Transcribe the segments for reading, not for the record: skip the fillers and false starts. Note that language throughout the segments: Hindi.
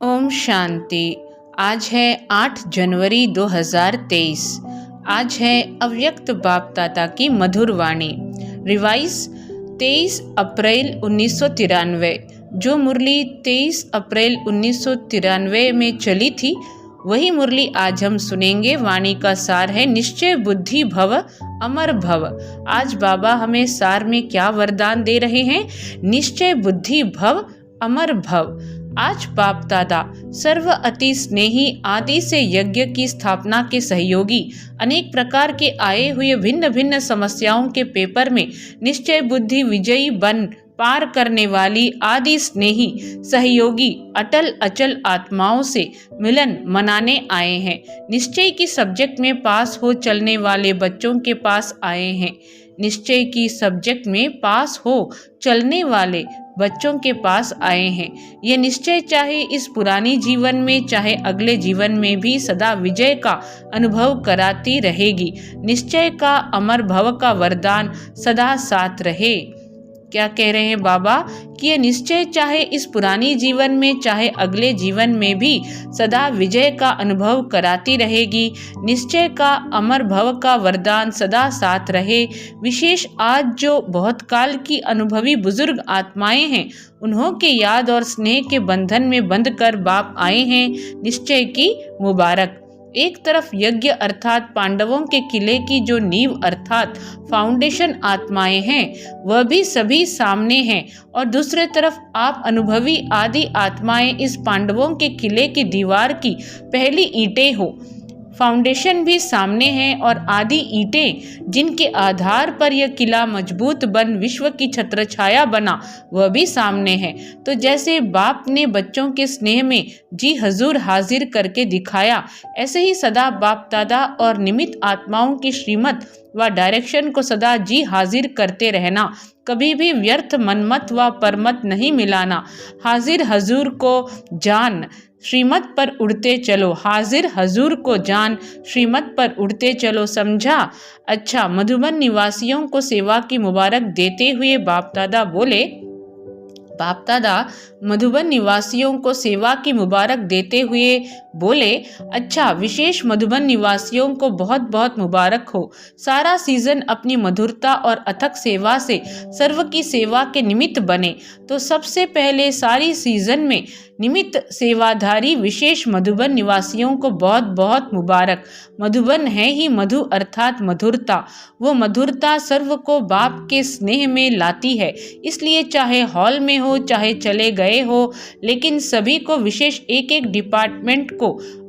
ओम शांति। आज है 8 जनवरी 2023। आज है अव्यक्त बाप दादा की मधुर वाणी। रिवाइज 23 अप्रैल 1993। जो मुरली 23 अप्रैल 1993 में चली थी वही मुरली आज हम सुनेंगे। वाणी का सार है निश्चय बुद्धि भव अमर भव। आज बाबा हमें सार में क्या वरदान दे रहे हैं? निश्चय बुद्धि भव अमर भव। आज बाप दादा सर्व अति स्नेही आदि से यज्ञ की स्थापना के सहयोगी अनेक प्रकार के आए हुए भिन्न भिन्न समस्याओं के पेपर में निश्चय बुद्धि विजयी बन पार करने वाली आदि स्नेही सहयोगी अटल अचल आत्माओं से मिलन मनाने आए हैं। निश्चय की सब्जेक्ट में पास हो चलने वाले बच्चों के पास आए हैं। निश्चय की सब्जेक्ट में पास हो चलने वाले बच्चों के पास आए हैं। ये निश्चय चाहे इस पुरानी जीवन में चाहे अगले जीवन में भी सदा विजय का अनुभव कराती रहेगी। निश्चय का अमर भव का वरदान सदा साथ रहे। क्या कह रहे हैं बाबा कि ये निश्चय चाहे इस पुरानी जीवन में चाहे अगले जीवन में भी सदा विजय का अनुभव कराती रहेगी। निश्चय का अमर भव का वरदान सदा साथ रहे। विशेष आज जो बहुत काल की अनुभवी बुजुर्ग आत्माएं हैं उन्हों के याद और स्नेह के बंधन में बंध कर बाप आए हैं। निश्चय की मुबारक। एक तरफ यज्ञ अर्थात पांडवों के किले की जो नींव अर्थात फाउंडेशन आत्माएं हैं वह भी सभी सामने हैं और दूसरे तरफ आप अनुभवी आदि आत्माएं इस पांडवों के किले की दीवार की पहली ईंटें हो। फाउंडेशन भी सामने है और आदि ईंटें जिनके आधार पर यह किला मजबूत बन विश्व की छत्रछाया बना वह भी सामने है। तो जैसे बाप ने बच्चों के स्नेह में जी हजूर हाजिर करके दिखाया ऐसे ही सदा बाप दादा और निमित्त आत्माओं की श्रीमत व डायरेक्शन को सदा जी हाजिर करते रहना। कभी भी व्यर्थ मनमत व परमत नहीं मिलाना। हाजिर हजूर को जान श्रीमत पर उड़ते चलो। हाजिर हजूर को जान श्रीमत पर उड़ते चलो। समझा? अच्छा, मधुबन निवासियों को सेवा की मुबारक देते हुए बाप दादा बोले। बाप दादा मधुबन निवासियों को सेवा की मुबारक देते हुए बोले, अच्छा, विशेष मधुबन निवासियों को बहुत बहुत मुबारक हो। सारा सीजन अपनी मधुरता और अथक सेवा से सर्व की सेवा के निमित्त बने। तो सबसे पहले सारी सीजन में निमित्त सेवाधारी विशेष मधुबन निवासियों को बहुत बहुत मुबारक। मधुबन है ही मधु अर्थात मधुरता। वो मधुरता सर्व को बाप के स्नेह में लाती है। इसलिए चाहे हॉल में हो चाहे चले गए हो लेकिन सभी को विशेष एक एक डिपार्टमेंट को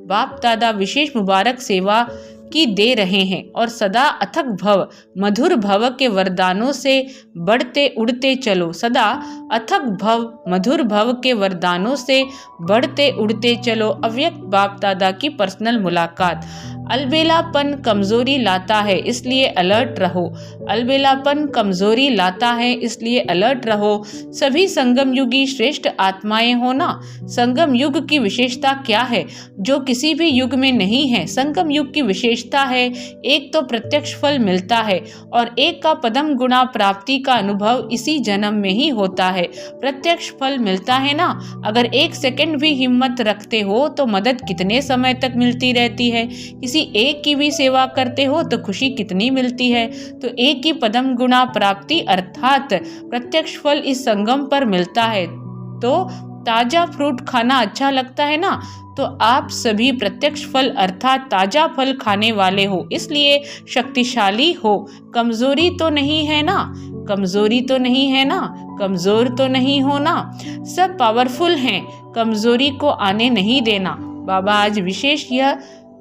बाप दादा विशेष मुबारक सेवा की दे रहे हैं और सदा अथक भव मधुर भव के वरदानों से बढ़ते उड़ते चलो। सदा अथक भव मधुर भव के वरदानों से बढ़ते उड़ते चलो। अव्यक्त बाप दादा की पर्सनल मुलाकात। अलबेलापन कमजोरी लाता है इसलिए अलर्ट रहो। अलबेलापन कमजोरी लाता है इसलिए अलर्ट रहो। सभी संगम युगी श्रेष्ठ आत्माएं हो ना। संगम युग की विशेषता क्या है जो किसी भी युग में नहीं है? संगम युग की विशेषता है एक तो प्रत्यक्ष फल मिलता है और एक का पदम गुणा प्राप्ति का अनुभव इसी जन्म में ही होता है। प्रत्यक्ष फल मिलता है ना। अगर एक सेकंड भी हिम्मत रखते हो तो मदद कितने समय तक मिलती रहती है। किसी एक की भी सेवा करते हो तो खुशी कितनी मिलती है। तो एक ही पदम गुणा प्राप्ति अर्थात प्रत्यक्ष फल इस संगम पर मिलता है। तो ताजा फ्रूट खाना अच्छा लगता है ना। तो आप सभी प्रत्यक्ष फल अर्थात ताजा फल खाने वाले हो इसलिए शक्तिशाली हो। कमजोरी तो नहीं है ना। कमजोरी तो नहीं है ना। कमजोर तो नहीं हो ना। सब पावरफुल हैं। कमजोरी को आने नहीं देना। बाबा आज विशेष यह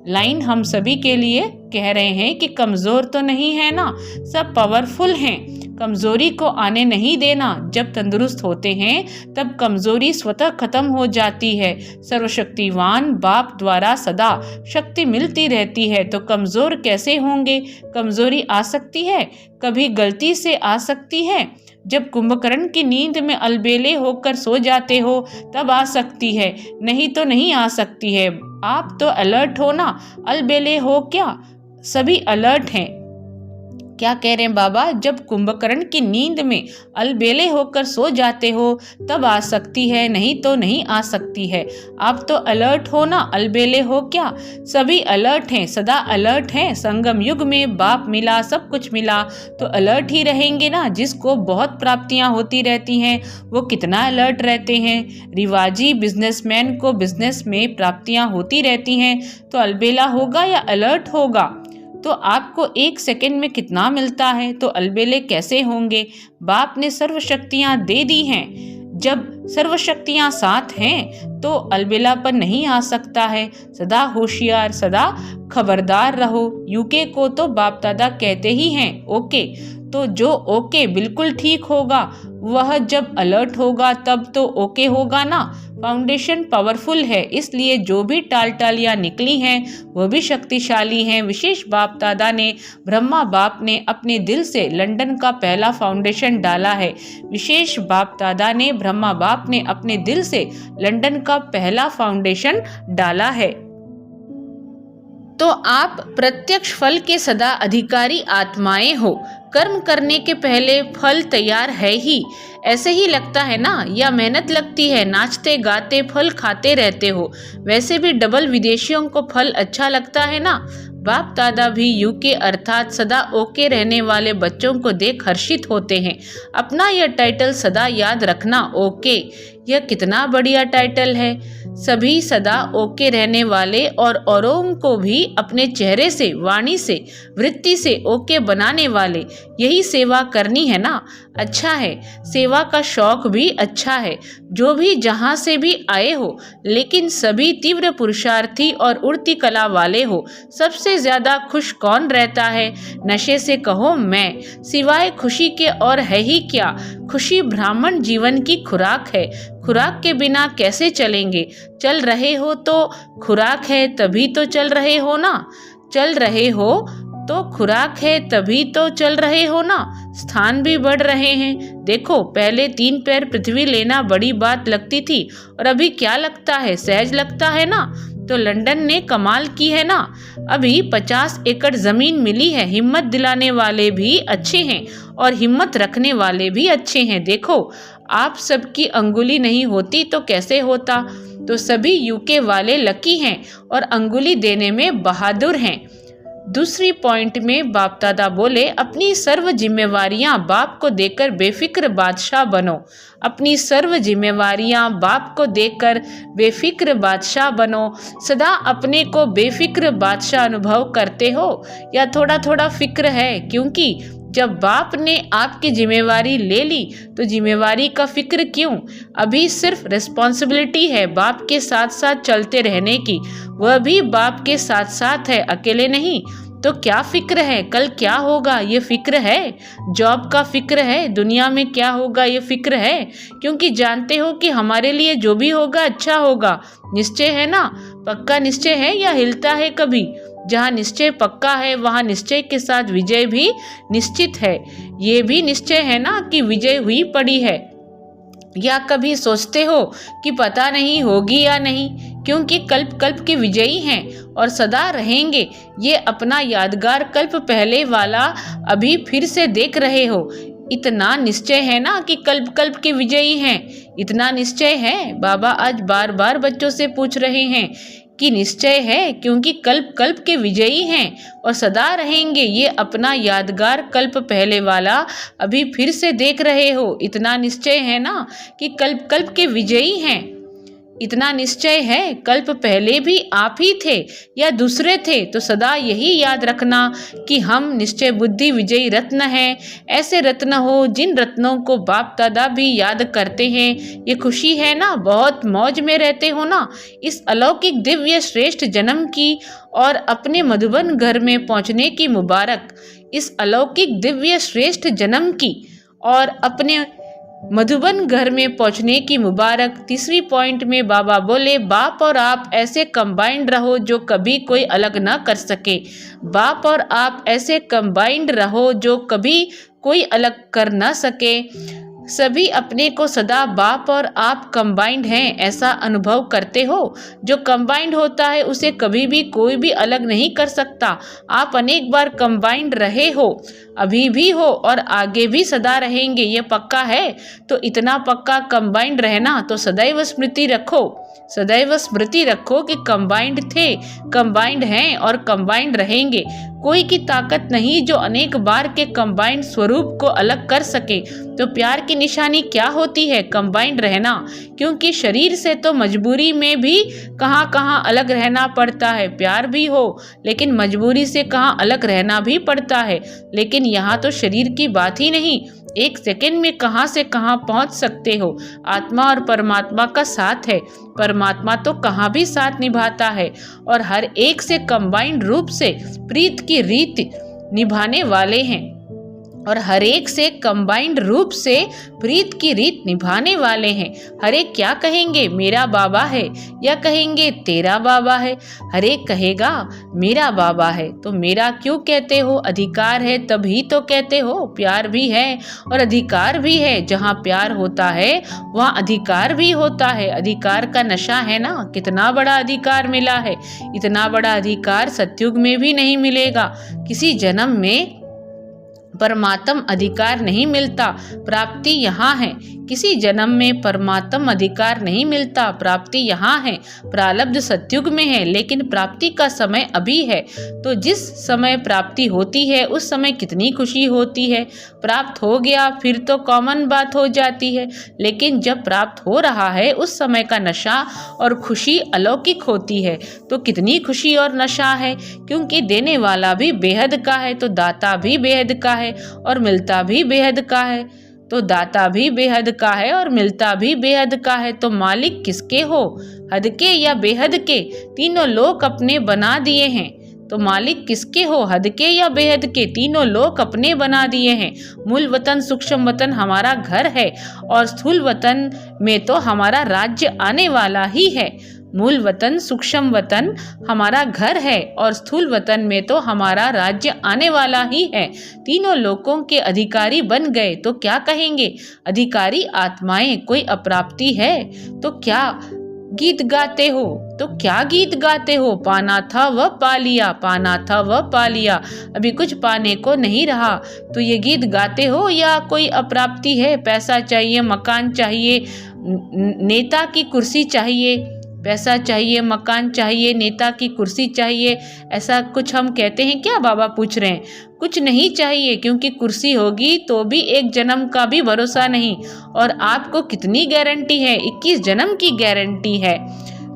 लाइन हम सभी के लिए कह रहे हैं कि कमजोर तो नहीं है ना। सब पावरफुल हैं। कमजोरी को आने नहीं देना। जब तंदुरुस्त होते हैं तब कमजोरी स्वतः खत्म हो जाती है। सर्वशक्तिवान बाप द्वारा सदा शक्ति मिलती रहती है तो कमजोर कैसे होंगे? कमजोरी आ सकती है, कभी गलती से आ सकती है। जब कुंभकर्ण की नींद में अलबेले होकर सो जाते हो तब आ सकती है, नहीं तो नहीं आ सकती है। आप तो अलर्ट हो ना। अलबेले हो क्या? सभी अलर्ट हैं। क्या कह रहे हैं बाबा, जब कुंभकर्ण की नींद में अलबेले होकर सो जाते हो तब आ सकती है, नहीं तो नहीं आ सकती है। आप तो अलर्ट हो ना, अलबेले हो क्या? सभी अलर्ट हैं, सदा अलर्ट हैं। संगम युग में बाप मिला, सब कुछ मिला, तो अलर्ट ही रहेंगे ना। जिसको बहुत प्राप्तियां होती रहती हैं वो कितना अलर्ट रहते हैं। रिवाजी बिजनेसमैन को बिजनेस में प्राप्तियां होती रहती हैं, तो अलबेला होगा या अलर्ट होगा? तो आपको 1 सेकंड में कितना मिलता है, तो अलबेले कैसे होंगे? बाप ने सर्वशक्तियां दे दी हैं। जब सर्वशक्तियां साथ हैं तो अलबेलापन नहीं आ सकता है। सदा होशियार, सदा खबरदार रहो। यूके को तो बाप दादा कहते ही हैं ओके। तो जो ओके बिल्कुल ठीक होगा वह जब अलर्ट होगा तब तो ओके होगा ना। फाउंडेशन पावरफुल है, इसलिए जो भी टालटालियाँ निकली हैं वह भी शक्तिशाली हैं। विशेष बाप दादा ने, ब्रह्मा बाप ने अपने दिल से लंदन का पहला फाउंडेशन डाला है। विशेष बाप दादा ने, ब्रह्मा बाप ने अपने दिल से लंदन का पहला फाउंडेशन डाला है। तो आप प्रत्यक्ष फल के सदा अधिकारी आत्माएं हो। कर्म करने के पहले फल तैयार है ही। ऐसे ही लगता है ना, या मेहनत लगती है? नाचते गाते फल खाते रहते हो। वैसे भी डबल विदेशियों को फल अच्छा लगता है ना। बाप दादा भी यूके अर्थात सदा ओके रहने वाले बच्चों को देख हर्षित होते हैं। अपना यह टाइटल सदा याद रखना, ओके। यह कितना बढ़िया टाइटल है। सभी सदा ओके रहने वाले और औरों को भी अपने चेहरे से, वाणी से, वृत्ति से ओके बनाने वाले, यही सेवा करनी है ना। अच्छा है, सेवा का शौक भी अच्छा है। जो भी जहाँ से भी आए हो, लेकिन सभी तीव्र पुरुषार्थी और उड़ती कला वाले हो। सबसे ज्यादा खुश कौन रहता है? नशे से कहो मैं, सिवाय खुशी के और है ही क्या। खुशी ब्राह्मण जीवन की खुराक है। खुराक के बिना कैसे चलेंगे? चल रहे हो तो खुराक है तभी तो चल रहे हो ना। चल रहे हो तो खुराक है तभी तो चल रहे हो ना। स्थान भी बढ़ रहे हैं। देखो, पहले 3 पैर पृथ्वी लेना बड़ी बात लगती थी और अभी क्या लगता है? सहज लगता है ना। तो लंदन ने कमाल की है ना। अभी 50 एकड़ जमीन मिली है। हिम्मत दिलाने वाले भी अच्छे हैं और हिम्मत रखने वाले भी अच्छे हैं। देखो, आप सबकी अंगुली नहीं होती तो कैसे होता। तो सभी यूके वाले लकी हैं और अंगुली देने में बहादुर हैं। दूसरी पॉइंट में बाप दादा बोले, अपनी सर्व जिम्मेवारियां बाप को देकर बेफिक्र बादशाह बनो। अपनी सर्व जिम्मेवारियां बाप को देकर बेफिक्र बादशाह बनो। सदा अपने को बेफिक्र बादशाह अनुभव करते हो या थोड़ा थोड़ा फिक्र है? क्योंकि जब बाप ने आपकी जिम्मेवारी ले ली तो जिम्मेवारी का फिक्र क्यों? अभी सिर्फ रिस्पॉन्सिबिलिटी है बाप के साथ साथ चलते रहने की। वह भी बाप के साथ साथ है, अकेले नहीं। तो क्या फिक्र है? कल क्या होगा ये फिक्र है। जॉब का फिक्र है, दुनिया में क्या होगा ये फिक्र है। क्योंकि जानते हो कि हमारे लिए जो भी होगा अच्छा होगा। निश्चय है ना, पक्का निश्चय है या हिलता है कभी? जहाँ निश्चय पक्का है वहाँ निश्चय के साथ विजय भी निश्चित है। ये भी निश्चय है ना कि विजय हुई पड़ी है। या कभी सोचते हो कि पता नहीं होगी या नहीं? क्योंकि कल्प कल्प के विजयी हैं और सदा रहेंगे। ये अपना यादगार कल्प पहले वाला अभी फिर से देख रहे हो। इतना निश्चय है ना कि कल्प कल्प के विजयी हैं। इतना निश्चय है। बाबा आज बार बार बच्चों से पूछ रहे हैं कि निश्चय है, क्योंकि कल्प कल्प के विजयी हैं और सदा रहेंगे। ये अपना यादगार कल्प पहले वाला अभी फिर से देख रहे हो। इतना निश्चय है ना कि कल्प कल्प के विजयी हैं। इतना निश्चय है, कल्प पहले भी आप ही थे या दूसरे थे। तो सदा यही याद रखना कि हम निश्चय बुद्धि विजयी रत्न हैं। ऐसे रत्न हो जिन रत्नों को बाप दादा भी याद करते हैं। ये खुशी है ना, बहुत मौज में रहते हो ना इस अलौकिक दिव्य श्रेष्ठ जन्म की। और अपने मधुबन घर में पहुंचने की मुबारक। इस अलौकिक दिव्य श्रेष्ठ जन्म की और अपने मधुबन घर में पहुंचने की मुबारक। तीसरी पॉइंट में बाबा बोले, बाप और आप ऐसे कंबाइंड रहो जो कभी कोई अलग ना कर सके। बाप और आप ऐसे कंबाइंड रहो जो कभी कोई अलग कर ना सके। सभी अपने को सदा बाप और आप कंबाइंड हैं ऐसा अनुभव करते हो। जो कंबाइंड होता है उसे कभी भी कोई भी अलग नहीं कर सकता। आप अनेक बार कंबाइंड रहे हो, अभी भी हो और आगे भी सदा रहेंगे, ये पक्का है। तो इतना पक्का कंबाइंड रहना तो सदैव स्मृति रखो, सदैव स्मृति रखो कि कंबाइंड थे, कंबाइंड हैं और कंबाइंड रहेंगे। कोई की ताकत नहीं जो अनेक बार के कंबाइंड स्वरूप को अलग कर सके। तो प्यार की निशानी क्या होती है? कंबाइंड रहना। क्योंकि शरीर से तो मजबूरी में भी कहाँ कहाँ अलग रहना पड़ता है। प्यार भी हो लेकिन मजबूरी से कहाँ अलग रहना भी पड़ता है। लेकिन यहाँ तो शरीर की बात ही नहीं, एक सेकंड में कहाँ से कहाँ पहुँच सकते हो। आत्मा और परमात्मा का साथ है। परमात्मा तो कहाँ भी साथ निभाता है और हर एक से कंबाइंड रूप से प्रीत की रीत निभाने वाले हैं और हर एक से कंबाइंड रूप से प्रीत की रीत निभाने वाले हैं। हर एक क्या कहेंगे? मेरा बाबा है, या कहेंगे तेरा बाबा है। हर एक कहेगा मेरा बाबा है। तो मेरा क्यों कहते हो? अधिकार है तभी तो कहते हो। प्यार भी है और अधिकार भी है। जहाँ प्यार होता है वहाँ अधिकार भी होता है। अधिकार का नशा है ना। कितना बड़ा अधिकार मिला है। इतना बड़ा अधिकार सतयुग में भी नहीं मिलेगा। किसी जन्म में परमात्म अधिकार नहीं मिलता, प्राप्ति यहाँ है। किसी जन्म में परमात्म अधिकार नहीं मिलता, प्राप्ति यहाँ है। प्रारब्ध सतयुग में है लेकिन प्राप्ति का समय अभी है। तो जिस समय प्राप्ति होती है उस समय कितनी खुशी होती है। प्राप्त हो गया फिर तो कॉमन बात हो जाती है, लेकिन जब प्राप्त हो रहा है उस समय का नशा और खुशी अलौकिक होती है। तो कितनी खुशी और नशा है, क्योंकि देने वाला भी बेहद का है तो दाता भी बेहद का है और मिलता भी बेहद का है। तो दाता भी बेहद का है और मिलता भी बेहद का है। तो मालिक किसके हो? हद के या बेहद के? तीनों लोक अपने बना दिए हैं। तो मालिक किसके हो? हद के या बेहद के? तीनों लोक अपने बना दिए हैं। मूल वतन सूक्ष्म वतन हमारा घर है और स्थूल वतन में तो हमारा राज्य आने वाला ही है। मूल वतन सूक्ष्म वतन हमारा घर है और स्थूल वतन में तो हमारा राज्य आने वाला ही है। तीनों लोकों के अधिकारी बन गए तो क्या कहेंगे? अधिकारी आत्माएं। कोई अप्राप्ति है तो क्या गीत गाते हो? तो क्या गीत गाते हो? पाना था वह पा लिया, पाना था वह पा लिया, अभी कुछ पाने को नहीं रहा। तो ये गीत गाते हो या कोई अप्राप्ति है? पैसा चाहिए, मकान चाहिए, नेता की कुर्सी चाहिए, पैसा चाहिए, मकान चाहिए, नेता की कुर्सी चाहिए, ऐसा कुछ हम कहते हैं क्या? बाबा पूछ रहे हैं। कुछ नहीं चाहिए, क्योंकि कुर्सी होगी तो भी एक जन्म का भी भरोसा नहीं। और आपको कितनी गारंटी है? 21 जन्म की गारंटी है।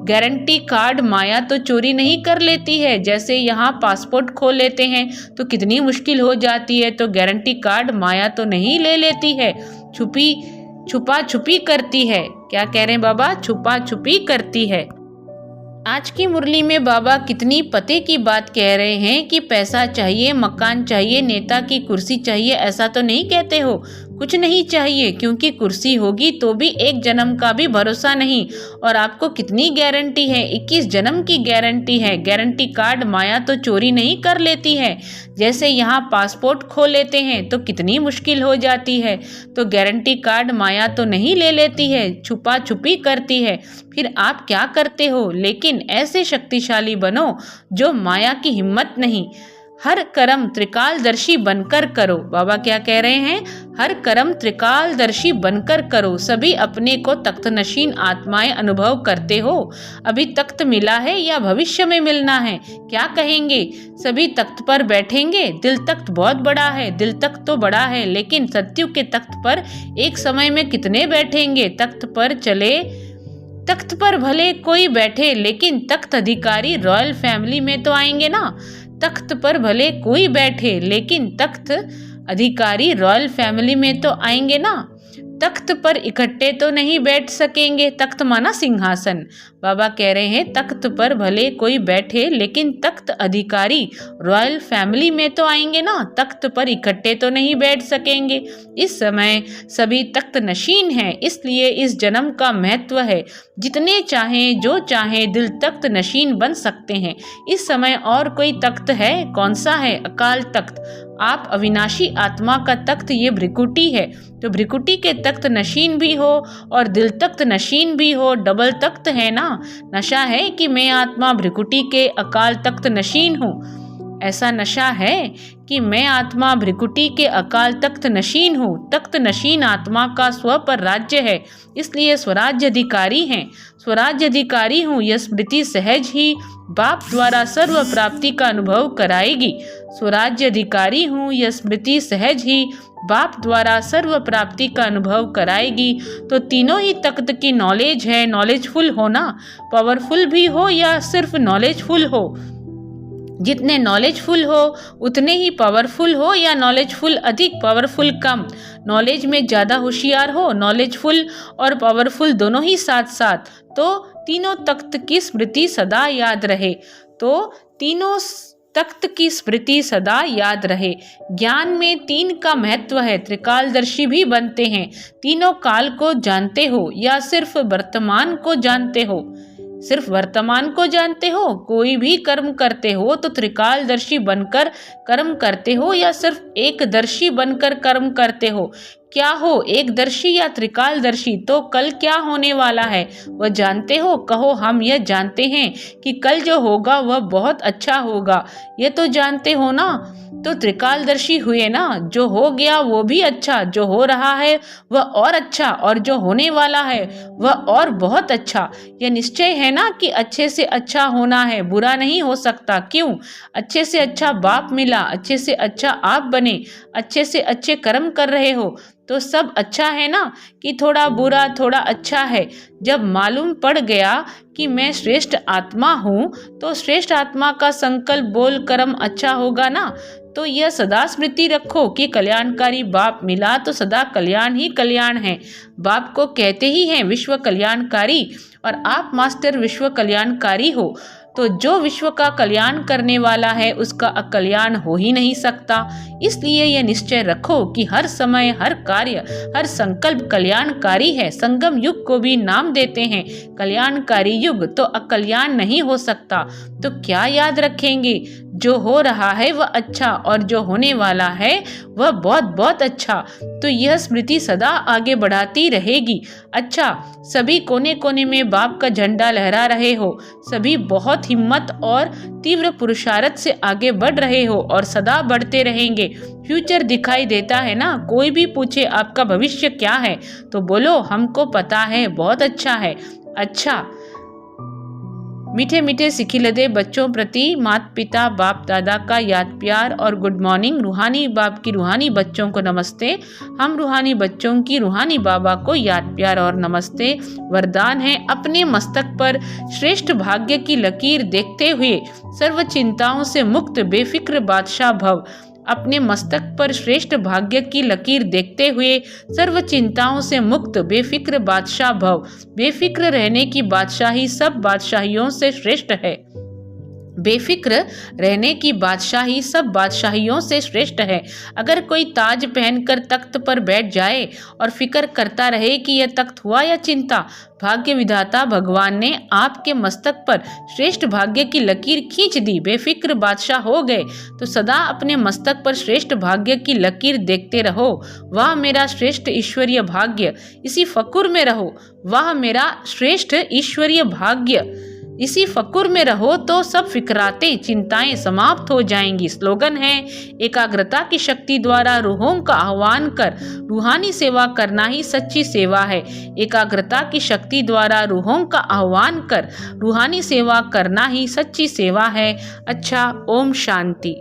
गारंटी कार्ड माया तो चोरी नहीं कर लेती है। जैसे यहाँ पासपोर्ट खो लेते हैं तो कितनी मुश्किल हो जाती है, तो गारंटी कार्ड माया तो नहीं ले लेती है। छुपा छुपी करती है। क्या कह रहे हैं बाबा? छुपा छुपी करती है। आज की मुरली में बाबा कितनी पते की बात कह रहे हैं कि पैसा चाहिए, मकान चाहिए, नेता की कुर्सी चाहिए, ऐसा तो नहीं कहते हो। कुछ नहीं चाहिए, क्योंकि कुर्सी होगी तो भी एक जन्म का भी भरोसा नहीं। और आपको कितनी गारंटी है? 21 जन्म की गारंटी है। गारंटी कार्ड माया तो चोरी नहीं कर लेती है। जैसे यहाँ पासपोर्ट खो लेते हैं तो कितनी मुश्किल हो जाती है, तो गारंटी कार्ड माया तो नहीं ले लेती है, छुपा छुपी करती है। फिर आप क्या करते हो? लेकिन ऐसे शक्तिशाली बनो जो माया की हिम्मत नहीं। हर कर्म त्रिकालदर्शी बनकर करो। बाबा क्या कह रहे हैं? हर कर्म त्रिकालदर्शी बनकर करो। सभी अपने को तख्तनशीन आत्माएं अनुभव करते हो। अभी तख्त मिला है या भविष्य में मिलना है? क्या कहेंगे? सभी तख्त पर बैठेंगे। दिल तख्त बहुत बड़ा है, दिल तख्त तो बड़ा है, लेकिन सत्युग के तख्त पर एक समय में कितने बैठेंगे? तख्त पर चले, तख्त पर भले कोई बैठे, लेकिन तख्त अधिकारी रॉयल फैमिली में तो आएंगे ना। तख्त पर भले कोई बैठे, लेकिन तख्त अधिकारी रॉयल फैमिली में तो आएंगे ना। तख्त पर इकट्ठे तो नहीं बैठ सकेंगे। तख्त माना सिंहासन। बाबा कह रहे हैं तख्त पर भले कोई बैठे, लेकिन तख्त अधिकारी रॉयल फैमिली में तो आएंगे ना। तख्त पर इकट्ठे तो नहीं बैठ सकेंगे। इस समय सभी तख्त नशीन हैं, इसलिए इस जन्म का महत्व है। जितने चाहें जो चाहें दिल तख्त नशीन बन सकते हैं। इस समय और कोई तख्त है? कौन सा है? अकाल तख्त। आप अविनाशी आत्मा का तख्त ये भ्रिकुटी है, तो भ्रिकुटी के तख्त नशीन भी हो और दिल तख्त नशीन भी हो, डबल तख्त है ना। नशा है कि मैं आत्मा भ्रिकुटी के अकाल तख्त नशीन हूँ। ऐसा नशा है कि मैं आत्मा भ्रिकुटी के अकाल तख्त नशीन हूँ। तख्त नशीन आत्मा का स्व पर राज्य है, इसलिए स्वराज्य अधिकारी हैं। स्वराज्य अधिकारी हूँ, यह स्मृति सहज ही बाप द्वारा सर्व प्राप्ति का अनुभव कराएगी। स्वराज्य अधिकारी हूँ, यह स्मृति सहज ही बाप द्वारा सर्व प्राप्ति का अनुभव कराएगी। तो तीनों ही तख्त की नॉलेज है। नॉलेजफुल हो ना, पावरफुल भी हो या सिर्फ नॉलेजफुल हो। जितने नॉलेजफुल हो उतने ही पावरफुल हो, या नॉलेजफुल अधिक पावरफुल कम। नॉलेज में ज़्यादा होशियार हो, नॉलेजफुल और पावरफुल दोनों ही साथ साथ। तो तीनों तख्त की स्मृति सदा याद रहे। तो तीनों तख्त की स्मृति सदा याद रहे। ज्ञान में तीन का महत्व है। त्रिकालदर्शी भी बनते हैं। तीनों काल को जानते हो या सिर्फ वर्तमान को जानते हो? सिर्फ वर्तमान को जानते हो? कोई भी कर्म करते हो तो त्रिकालदर्शी बनकर कर्म करते हो या सिर्फ एकदर्शी बनकर कर्म करते हो? क्या हो, एकदर्शी या त्रिकालदर्शी? तो कल क्या होने वाला है वह जानते हो? कहो हम यह जानते हैं कि कल जो होगा वह बहुत अच्छा होगा, ये तो जानते हो ना। तो त्रिकालदर्शी हुए ना। जो हो गया वो भी अच्छा, जो हो रहा है वह और अच्छा, और जो होने वाला है वह और बहुत अच्छा। यह निश्चय है ना कि अच्छे से अच्छा होना है, बुरा नहीं हो सकता। क्यों? अच्छे से अच्छा बाप मिला, अच्छे से अच्छा आप बने, अच्छे से अच्छे कर्म कर रहे हो, तो सब अच्छा है ना कि थोड़ा बुरा थोड़ा अच्छा है। जब मालूम पड़ गया कि मैं श्रेष्ठ आत्मा हूँ तो श्रेष्ठ आत्मा का संकल्प बोल कर्म अच्छा होगा ना। तो यह सदा स्मृति रखो कि कल्याणकारी बाप मिला तो सदा कल्याण ही कल्याण है। बाप को कहते ही हैं विश्व कल्याणकारी, और आप मास्टर विश्व कल्याणकारी हो। तो जो विश्व का कल्याण करने वाला है उसका अकल्याण हो ही नहीं सकता। इसलिए यह निश्चय रखो कि हर समय, हर कार्य, हर संकल्प कल्याणकारी है। संगम युग को भी नाम देते हैं कल्याणकारी युग, तो अकल्याण नहीं हो सकता। तो क्या याद रखेंगे? जो हो रहा है वह अच्छा, और जो होने वाला है वह बहुत बहुत अच्छा। तो यह स्मृति सदा आगे बढ़ाती रहेगी। अच्छा, सभी कोने कोने में बाप का झंडा लहरा रहे हो, सभी बहुत हिम्मत और तीव्र पुरुषार्थ से आगे बढ़ रहे हो और सदा बढ़ते रहेंगे। फ्यूचर दिखाई देता है ना। कोई भी पूछे आपका भविष्य क्या है तो बोलो हमको पता है, बहुत अच्छा है। अच्छा, मीठे मीठे सिखिलदे बच्चों प्रति माता पिता बाप दादा का याद प्यार और गुड मॉर्निंग। रूहानी बाप की रूहानी बच्चों को नमस्ते। हम रूहानी बच्चों की रूहानी बाबा को याद प्यार और नमस्ते। वरदान है, अपने मस्तक पर श्रेष्ठ भाग्य की लकीर देखते हुए सर्व चिंताओं से मुक्त बेफिक्र बादशाह भव। अपने मस्तक पर श्रेष्ठ भाग्य की लकीर देखते हुए सर्व चिंताओं से मुक्त बेफिक्र बादशाह भव। बेफिक्र रहने की बादशाही सब बादशाहियों से श्रेष्ठ है। बेफिक्र रहने की बादशाही सब बादशाहियों से श्रेष्ठ है। अगर कोई ताज पहनकर तख्त पर बैठ जाए और फिक्र करता रहे कि यह तख्त हुआ या चिंता, भाग्य विधाता भगवान ने आपके मस्तक पर श्रेष्ठ भाग्य की लकीर खींच दी, बेफिक्र बादशाह हो गए। तो सदा अपने मस्तक पर श्रेष्ठ भाग्य की लकीर देखते रहो। वाह मेरा श्रेष्ठ ईश्वरीय भाग्य, इसी फकुर में रहो। वाह मेरा श्रेष्ठ ईश्वरीय भाग्य, इसी फकुर में रहो तो सब फिक्रातें चिंताएं समाप्त हो जाएंगी। स्लोगन है, एकाग्रता की शक्ति द्वारा रूहों का आह्वान कर रूहानी सेवा करना ही सच्ची सेवा है। एकाग्रता की शक्ति द्वारा रूहों का आह्वान कर रूहानी सेवा करना ही सच्ची सेवा है। अच्छा, ओम शांति।